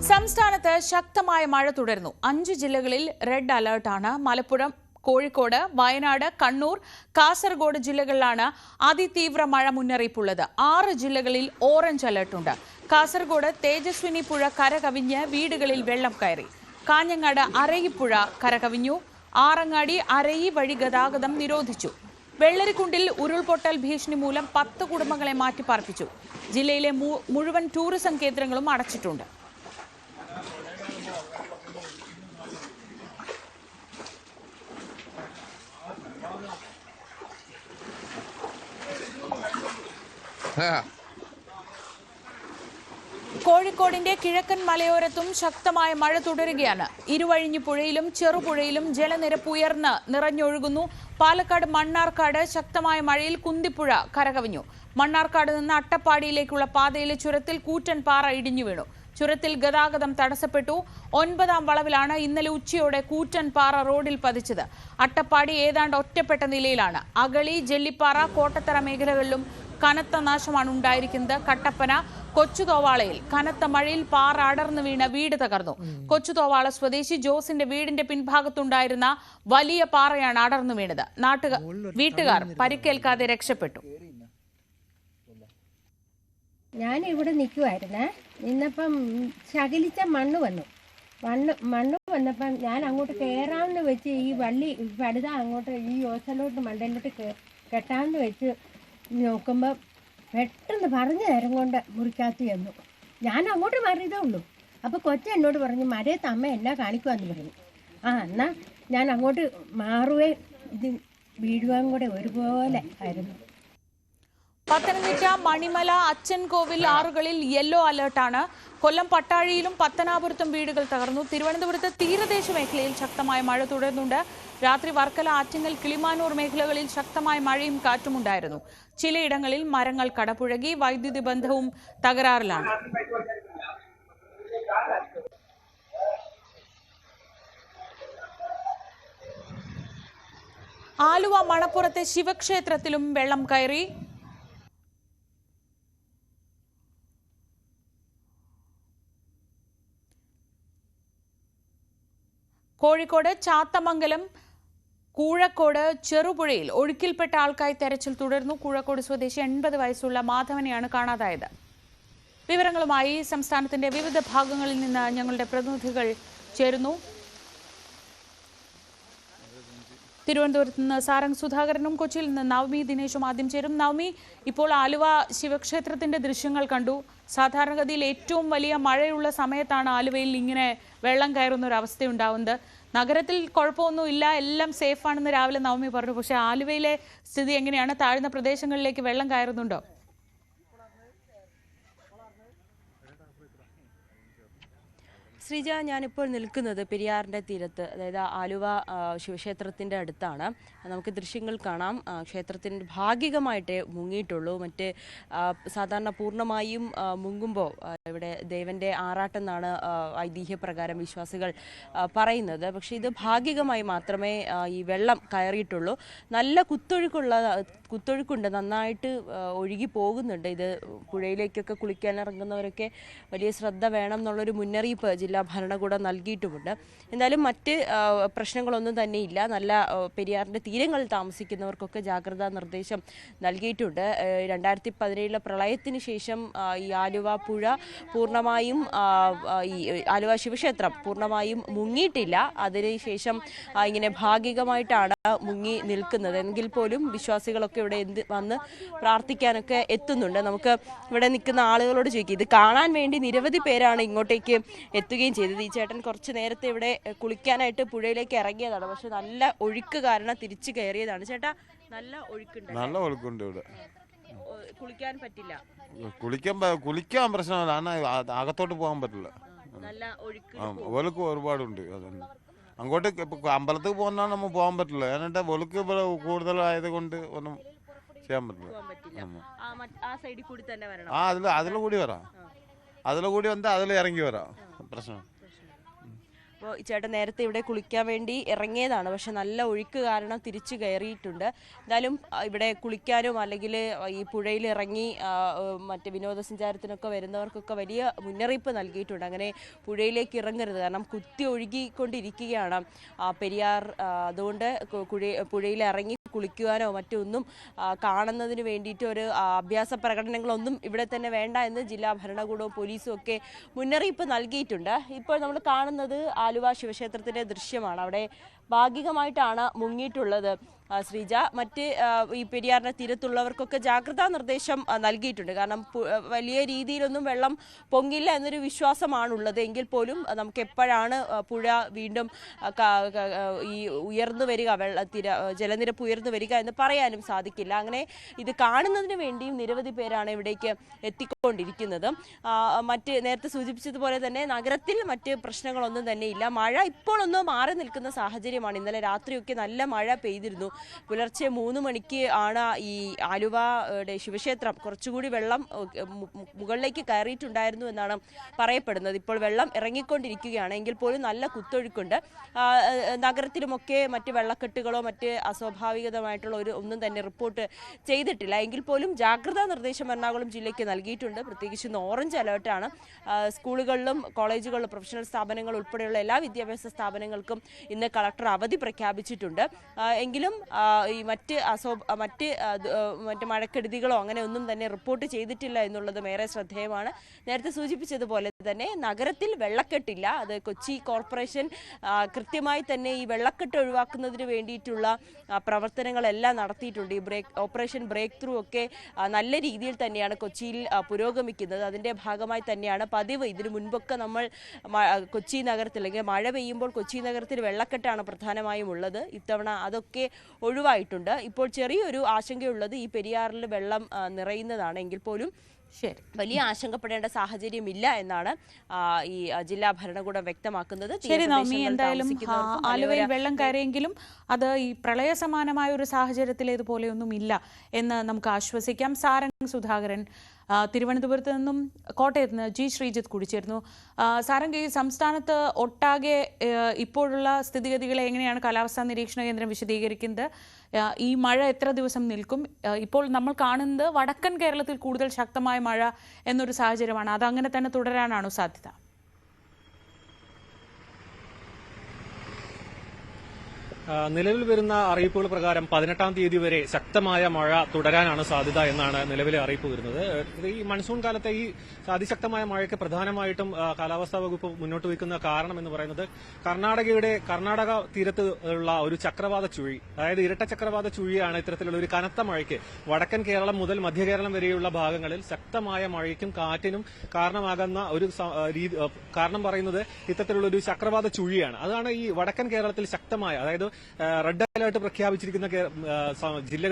സംസ്ഥാനത്ത് ശക്തമായ മഴ തുടരുന്നു. 5 ജില്ലകളിൽ റെഡ് അലർട്ടാണ്. മലപ്പുറം, കോഴിക്കോട്, വയനാട്, കണ്ണൂർ, കാസർഗോഡ് ജില്ലകളിലാണ് അതിതീവ്ര മഴ മുന്നറിയിപ്പുള്ളത്. 6 ജില്ലകളിൽ ഓറഞ്ച് അലർട്ടുണ്ട്. കാസർഗോഡ് തേജസ്വിനി പുഴ കരകവിഞ്ഞ് വീടുകളിൽ വെള്ളം കയറി. കാഞ്ഞങ്ങാട് അരയിപ്പുഴ കരകവിഞ്ഞു. ആറങ്ങാടി അരയി വഴി ഗതാഗതം നിരോധിച്ചു. വെള്ളരിക്കുണ്ടിൽ ഉരുൾപൊട്ടൽ ഭീഷണി മൂലം 10 കുടുംബങ്ങളെ മാറ്റിപ്പാർപ്പിച്ചു. ജില്ലയിലെ മുഴുവൻ ടൂറിസം കേന്ദ്രങ്ങളും അടച്ചിട്ടുണ്ട്. കോഴിക്കോടിന്റെ കിഴക്കൻ മലയോരത്തും ശക്തമായ മഴ തുടരുകയാണ്. ഇരുവഴിഞ്ഞി പുഴയിലും ചെറുപുഴയിലും ജലനിരപ്പ് ഉയർന്ന് നിറഞ്ഞൊഴുകുന്നു. പാലക്കാട് മണ്ണാർക്കാട് ശക്തമായ മഴയിൽ കുന്തിപ്പുഴ കരകവിഞ്ഞു. മണ്ണാർക്കാട് നിന്ന് അട്ടപ്പാടിയിലേക്കുള്ള പാതയിലെ ചുരത്തിൽ കൂറ്റൻ പാറ ഇടിഞ്ഞു വീണു. ചുരത്തിൽ ഗതാഗതം തടസ്സപ്പെട്ടു. 9ാം വളവിലാണ് ഇന്നലെ ഉച്ചയോടെ കൂറ്റൻ പാറ റോഡിൽ പതിച്ചത്. അട്ടപ്പാടി ഏതാണ്ട് ഒറ്റപ്പെട്ട നിലയിലാണ്. അഗളി, ജെല്ലിപ്പാറ, കോട്ടത്തറ മേഖലകളിലും കനത്ത നാശമാണ് ഉണ്ടായിരിക്കുന്നത്. കട്ടപ്പന, കൊച്ചുതോവാളയിൽ കനത്ത മഴയിൽ പാറ അടർന്നു വീണ വീട് തകർന്നു. കൊച്ചുതോവാള സ്വദേശി ജോസിന്റെ വീടിന്റെ പിൻഭാഗത്തുണ്ടായിരുന്ന വലിയ പാറയാണ് അടർന്നു വീണത്. വീട്ടുകാർ പരിക്കേൽക്കാതെ രക്ഷപ്പെട്ടു. ഞാൻ ഇവിടെ നിൽക്കുമായിരുന്നേ. നിന്നപ്പം ശകലിച്ച മണ്ണ് വന്നപ്പം ഞാൻ അങ്ങോട്ട് കയറാമെന്ന് വെച്ച് ഈ വള്ളി പടുത അങ്ങോട്ട് ഈ ഓസലോട്ട് മണ്ടയിലോട്ട് കെട്ടാമെന്ന് വെച്ച് നോക്കുമ്പോൾ പെട്ടെന്ന് പറഞ്ഞ നേരം കൊണ്ട് മുറിക്കാത്ത ചെന്നു. ഞാൻ അങ്ങോട്ട് മാറിയതേ ഉള്ളൂ. അപ്പോൾ കൊച്ചൻ എന്നോട് പറഞ്ഞു, മരയത്ത് അമ്മ എന്നാ കാണിക്കുവാന്ന് പറഞ്ഞു. എന്നാൽ ഞാൻ അങ്ങോട്ട് മാറുകയും ഇത് വീഴുവാൻ കൂടെ ഒരുപോലെ ആയിരുന്നു. പത്തനംതിട്ട, മണിമല, അച്ചൻകോവിൽ ആറുകളിൽ യെല്ലോ അലർട്ടാണ്. കൊല്ലം പട്ടാഴിയിലും പത്തനാപുരത്തും വീടുകൾ തകർന്നു. തിരുവനന്തപുരത്ത് തീരദേശ മേഖലയിൽ ശക്തമായ മഴ തുടരുന്നുണ്ട്. രാത്രി വർക്കല, ആറ്റിങ്ങൽ, കിളിമാനൂർ മേഖലകളിൽ ശക്തമായ മഴയും കാറ്റുമുണ്ടായിരുന്നു. ചിലയിടങ്ങളിൽ മരങ്ങൾ കടപുഴകി. വൈദ്യുതി ബന്ധവും തകരാറിലാണ്. ആലുവ മണപ്പുറത്തെ ശിവക്ഷേത്രത്തിലും വെള്ളം കയറി. കോഴിക്കോട് ചാത്തമംഗലം, കൂഴക്കോട്, ചെറുപുഴയിൽ ഒഴുക്കിൽപ്പെട്ട ആൾക്കായി തെരച്ചിൽ തുടർന്നു. കൂഴക്കോട് സ്വദേശി 80 വയസ്സുള്ള മാധവനെയാണ് കാണാതായത്. വിവരങ്ങളുമായി സംസ്ഥാനത്തിന്റെ വിവിധ ഭാഗങ്ങളിൽ നിന്ന് ഞങ്ങളുടെ പ്രതിനിധികൾ ചേരുന്നു. തിരുവനന്തപുരത്ത് നിന്ന് സാരംഗ് സുധാകരനും കൊച്ചിയിൽ നിന്ന് നവമി ദിനേശും ആദ്യം ചേരും. നവമി, ഇപ്പോൾ ആലുവ ശിവക്ഷേത്രത്തിന്റെ ദൃശ്യങ്ങൾ കണ്ടു. സാധാരണഗതിയിൽ ഏറ്റവും വലിയ മഴയുള്ള സമയത്താണ് ആലുവയിൽ ഇങ്ങനെ വെള്ളം കയറുന്ന ഒരു അവസ്ഥയുണ്ടാവുന്നത്. നഗരത്തിൽ കുഴപ്പമൊന്നുമില്ല, എല്ലാം സേഫാണെന്ന് രാവിലെ നവമി പറഞ്ഞു. പക്ഷേ ആലുവയിലെ സ്ഥിതി എങ്ങനെയാണ്? താഴ്ന്ന പ്രദേശങ്ങളിലേക്ക് വെള്ളം കയറുന്നുണ്ടോ? ശ്രീജ, ഞാനിപ്പോൾ നിൽക്കുന്നത് പെരിയാറിൻ്റെ തീരത്ത്, അതായത് ആലുവ ശിവക്ഷേത്രത്തിൻ്റെ അടുത്താണ്. നമുക്ക് ദൃശ്യങ്ങൾ കാണാം. ക്ഷേത്രത്തിൻ്റെ ഭാഗികമായിട്ടേ മുങ്ങിയിട്ടുള്ളൂ. സാധാരണ പൂർണ്ണമായും മുങ്ങുമ്പോൾ ഇവിടെ ദേവൻ്റെ ആറാട്ടെന്നാണ് ഐതിഹ്യപ്രകാരം വിശ്വാസികൾ പറയുന്നത്. പക്ഷേ ഇത് ഭാഗികമായി മാത്രമേ ഈ വെള്ളം കയറിയിട്ടുള്ളൂ. നല്ല കുത്തൊഴുക്കുണ്ട്, നന്നായിട്ട് ഒഴുകി പോകുന്നുണ്ട്. ഇത് പുഴയിലേക്കൊക്കെ കുളിക്കാനിറങ്ങുന്നവരൊക്കെ വലിയ ശ്രദ്ധ വേണം എന്നുള്ളൊരു മുന്നറിയിപ്പ് ജില്ലാ ഭരണകൂടം നൽകിയിട്ടുമുണ്ട്. എന്തായാലും മറ്റ് പ്രശ്നങ്ങളൊന്നും തന്നെയില്ല. നല്ല പെരിയാറിൻ്റെ തീരങ്ങളിൽ താമസിക്കുന്നവർക്കൊക്കെ ജാഗ്രതാ നിർദ്ദേശം നൽകിയിട്ടുണ്ട്. 2017 പ്രളയത്തിന് ശേഷം ഈ ആലുവ പുഴ പൂർണ്ണമായും, ഈ ആലുവ ശിവക്ഷേത്രം പൂർണ്ണമായും മുങ്ങിയിട്ടില്ല. അതിനുശേഷം ഇങ്ങനെ ഭാഗികമായിട്ടാണ് മുങ്ങി നിൽക്കുന്നത്. എങ്കിൽ പോലും വിശ്വാസികളൊക്കെ ഇവിടെ വന്ന് പ്രാർത്ഥിക്കാനൊക്കെ എത്തുന്നുണ്ട്. നമുക്ക് ഇവിടെ നിൽക്കുന്ന ആളുകളോട് ചോദിക്കും. ഇത് കാണാൻ വേണ്ടി നിരവധി പേരാണ് ഇങ്ങോട്ടേക്ക് എത്തുകയും ചെയ്തത്. ഈ ചേട്ടൻ കുറച്ച് നേരത്തെ ഇവിടെ കുളിക്കാനായിട്ട് പുഴയിലേക്ക് ഇറങ്ങിയതാണ്. പക്ഷെ നല്ല ഒഴുക്ക് കാരണം തിരിച്ചു കയറിയതാണ്. ചേട്ടാ, നല്ല ഒഴുക്കുണ്ട്? നല്ല ഒഴുക്കുണ്ട് ഇവിടെ. കുളിക്കാൻ പറ്റില്ല? കുളിക്കാൻ പ്രശ്നമല്ല, അകത്തോട്ട് പോകാൻ പറ്റില്ല. നല്ല ഒഴുക്ക് ഒരുപാടുണ്ട്. അതന്നെ അങ്ങോട്ട് അമ്പലത്തിൽ പോകുന്ന നമ്മൾ പോകാൻ പറ്റില്ല. എന്നിട്ട് ഒഴുക്ക് കൂടുതലായത് കൊണ്ട് ഒന്നും ചെയ്യാൻ പറ്റില്ല. അതിൽ കൂടി വരാം. അതിൽ കൂടി വന്നാൽ അതിൽ ഇറങ്ങി വരാം. പ്രശ്നം അപ്പോൾ ഈ ചേട്ടൻ നേരത്തെ ഇവിടെ കുളിക്കാൻ വേണ്ടി ഇറങ്ങിയതാണ്, പക്ഷെ നല്ല ഒഴുക്ക് കാരണം തിരിച്ചു കയറിയിട്ടുണ്ട്. എന്തായാലും ഇവിടെ കുളിക്കാനും അല്ലെങ്കിൽ ഈ പുഴയിൽ ഇറങ്ങി മറ്റ് വിനോദസഞ്ചാരത്തിനൊക്കെ വരുന്നവർക്കൊക്കെ വലിയ മുന്നറിയിപ്പ് നൽകിയിട്ടുണ്ട്. അങ്ങനെ പുഴയിലേക്ക് ഇറങ്ങരുത്, കാരണം കുത്തി ഒഴുകിക്കൊണ്ടിരിക്കുകയാണ് പെരിയാർ. അതുകൊണ്ട് പുഴയിൽ ഇറങ്ങി കുളിക്കുവാനോ മറ്റൊന്നും കാണുന്നതിന് വേണ്ടിയിട്ട് ഒരു അഭ്യാസ പ്രകടനങ്ങളൊന്നും ഇവിടെ തന്നെ വേണ്ട എന്ന് ജില്ലാ ഭരണകൂടവും പോലീസും ഒക്കെ മുന്നറിയിപ്പ് നൽകിയിട്ടുണ്ട്. ഇപ്പോൾ നമ്മൾ കാണുന്നത് ആലുവ ശിവക്ഷേത്രത്തിന്റെ ദൃശ്യമാണ്. അവിടെ ഭാഗികമായിട്ടാണ് മുങ്ങിയിട്ടുള്ളത് ശ്രീജ. മറ്റ് ഈ പെരിയാറിന്റെ തീരത്തുള്ളവർക്കൊക്കെ ജാഗ്രതാ നിർദ്ദേശം നൽകിയിട്ടുണ്ട്. കാരണം വലിയ രീതിയിലൊന്നും വെള്ളം പൊങ്ങില്ല എന്നൊരു വിശ്വാസമാണുള്ളത്. എങ്കിൽ പോലും നമുക്ക് എപ്പോഴാണ് പുഴ വീണ്ടും ഈ ഉയർന്നു വരിക, ജലനിരപ്പ് ഉയർന്നു വരിക എന്ന് പറയാനും സാധിക്കില്ല. അങ്ങനെ ഇത് കാണുന്നതിന് വേണ്ടിയും നിരവധി പേരാണ് ഇവിടേക്ക് എത്തിക്കൊണ്ടിരിക്കുന്നത്. മറ്റ് നേരത്തെ സൂചിപ്പിച്ചതുപോലെ തന്നെ നഗരത്തിൽ മറ്റ് പ്രശ്നങ്ങളൊന്നും തന്നെ ഇല്ല. മഴ ഇപ്പോൾ ഒന്ന് മാറി നിൽക്കുന്ന സാഹചര്യമാണ്. ഇന്നലെ രാത്രിയൊക്കെ നല്ല മഴ പെയ്തിരുന്നു. പുലർച്ചെ 3 മണിക്ക് ആണ് ഈ ആലുവയുടെ ശിവക്ഷേത്രം കുറച്ചുകൂടി വെള്ളം മുകളിലേക്ക് കയറിയിട്ടുണ്ടായിരുന്നു എന്നാണ് പറയപ്പെടുന്നത്. ഇപ്പോൾ വെള്ളം ഇറങ്ങിക്കൊണ്ടിരിക്കുകയാണ്. എങ്കിൽ പോലും നല്ല കുത്തൊഴുക്കുണ്ട്. നഗരത്തിലുമൊക്കെ മറ്റ് വെള്ളക്കെട്ടുകളോ മറ്റ് അസ്വാഭാവികമായിട്ടുള്ള ഒന്നും തന്നെ റിപ്പോർട്ട് ചെയ്തിട്ടില്ല. എങ്കിൽ പോലും ജാഗ്രതാ നിർദ്ദേശം എറണാകുളം ജില്ലയ്ക്ക് നൽകിയിട്ടുണ്ട്. പ്രത്യേകിച്ച് ഇന്ന് ഓറഞ്ച് അലേർട്ടാണ്. സ്കൂളുകളിലും കോളേജുകളിലും പ്രൊഫഷണൽ സ്ഥാപനങ്ങൾ ഉൾപ്പെടെയുള്ള എല്ലാ വിദ്യാഭ്യാസ സ്ഥാപനങ്ങൾക്കും ഇന്ന് കളക്ടർ അവധി പ്രഖ്യാപിച്ചിട്ടുണ്ട്. എങ്കിലും ഈ മറ്റ് മഴക്കെടുതികളോ അങ്ങനെ ഒന്നും തന്നെ റിപ്പോർട്ട് ചെയ്തിട്ടില്ല എന്നുള്ളതും ഏറെ ശ്രദ്ധേയമാണ്. നേരത്തെ സൂചിപ്പിച്ചതുപോലെ തന്നെ നഗരത്തിൽ വെള്ളക്കെട്ടില്ല. അത് കൊച്ചി കോർപ്പറേഷൻ കൃത്യമായി തന്നെ ഈ വെള്ളക്കെട്ട് ഒഴിവാക്കുന്നതിന് വേണ്ടിയിട്ടുള്ള പ്രവർത്തനങ്ങളെല്ലാം നടത്തിയിട്ടുണ്ട്. ഈ ഓപ്പറേഷൻ ബ്രേക്ക് ത്രൂ ഒക്കെ നല്ല രീതിയിൽ തന്നെയാണ് കൊച്ചിയിൽ പുരോഗമിക്കുന്നത്. അതിൻ്റെ ഭാഗമായി തന്നെയാണ് പതിവ്. ഇതിനു മുൻപൊക്കെ നമ്മൾ കൊച്ചി നഗരത്തിൽ അല്ലെങ്കിൽ മഴ പെയ്യുമ്പോൾ കൊച്ചി നഗരത്തിൽ വെള്ളക്കെട്ടാണ് പ്രധാനമായും ഉള്ളത്. ഇത്തവണ അതൊക്കെ ഒഴിവായിട്ടുണ്ട്. ഇപ്പോൾ ചെറിയൊരു ആശങ്കയുള്ളത് ഈ പെരിയാറിൽ വെള്ളം നിറയുന്നതാണ്. എങ്കിൽ പോലും വലിയ ആശങ്കപ്പെടേണ്ട സാഹചര്യമില്ല എന്നാണ് ഈ ജില്ലാ ഭരണകൂടം വ്യക്തമാക്കുന്നത്. ശരി നവമി, എന്തായാലും ആലുവയിൽ വെള്ളം കയറിയെങ്കിലും അത് ഈ പ്രളയ സമാനമായ ഒരു സാഹചര്യത്തിലേതുപോലെയൊന്നും ഇല്ല എന്ന് നമുക്ക് ആശ്വസിക്കാം. സാരംഗ് സുധാകരൻ തിരുവനന്തപുരത്ത് നിന്നും കോട്ടയത്ത് നിന്ന് ജി ശ്രീജിത്ത് കൂടി ചേർന്നു. സാരംഗ്, ഈ സംസ്ഥാനത്ത് ഒട്ടാകെ ഇപ്പോഴുള്ള സ്ഥിതിഗതികളെ എങ്ങനെയാണ് കാലാവസ്ഥാ നിരീക്ഷണ കേന്ദ്രം വിശദീകരിക്കുന്നത്? ഈ മഴ എത്ര ദിവസം നിൽക്കും? ഇപ്പോൾ നമ്മൾ കാണുന്നത് വടക്കൻ കേരളത്തിൽ കൂടുതൽ ശക്തമായ മഴ എന്നൊരു സാഹചര്യമാണ്. അതങ്ങനെ തന്നെ തുടരാനാണോ സാധ്യത? നിലവിൽ വരുന്ന അറിയിപ്പുകൾ പ്രകാരം 18-ാം തീയതി വരെ ശക്തമായ മഴ തുടരാനാണ് സാധ്യത എന്നാണ് നിലവിലെ അറിയിപ്പ് വരുന്നത്. ഈ മൺസൂൺ കാലത്തെ ഈ അതിശക്തമായ മഴയ്ക്ക് പ്രധാനമായിട്ടും കാലാവസ്ഥാ വകുപ്പ് മുന്നോട്ട് വയ്ക്കുന്ന കാരണം എന്ന് പറയുന്നത് കർണാടക തീരത്ത് ഉള്ള ഒരു ചക്രവാത ചുഴി, അതായത് ഇരട്ട ചക്രവാത ചുഴിയാണ് ഇത്തരത്തിലുള്ള ഒരു കനത്ത മഴയ്ക്ക് വടക്കൻ കേരളം മുതൽ മധ്യകേരളം വരെയുള്ള ഭാഗങ്ങളിൽ ശക്തമായ മഴയ്ക്കും കാറ്റിനും കാരണമാകുന്ന ഒരു കാരണം പറയുന്നത് ഇത്തരത്തിലുള്ള ഒരു ചക്രവാത ചുഴിയാണ്. അതാണ് ഈ വടക്കൻ കേരളത്തിൽ ശക്തമായ, അതായത് റെഡ് അലർട്ട് പ്രഖ്യാപിച്ചിരിക്കുന്ന ജില്ലകൾ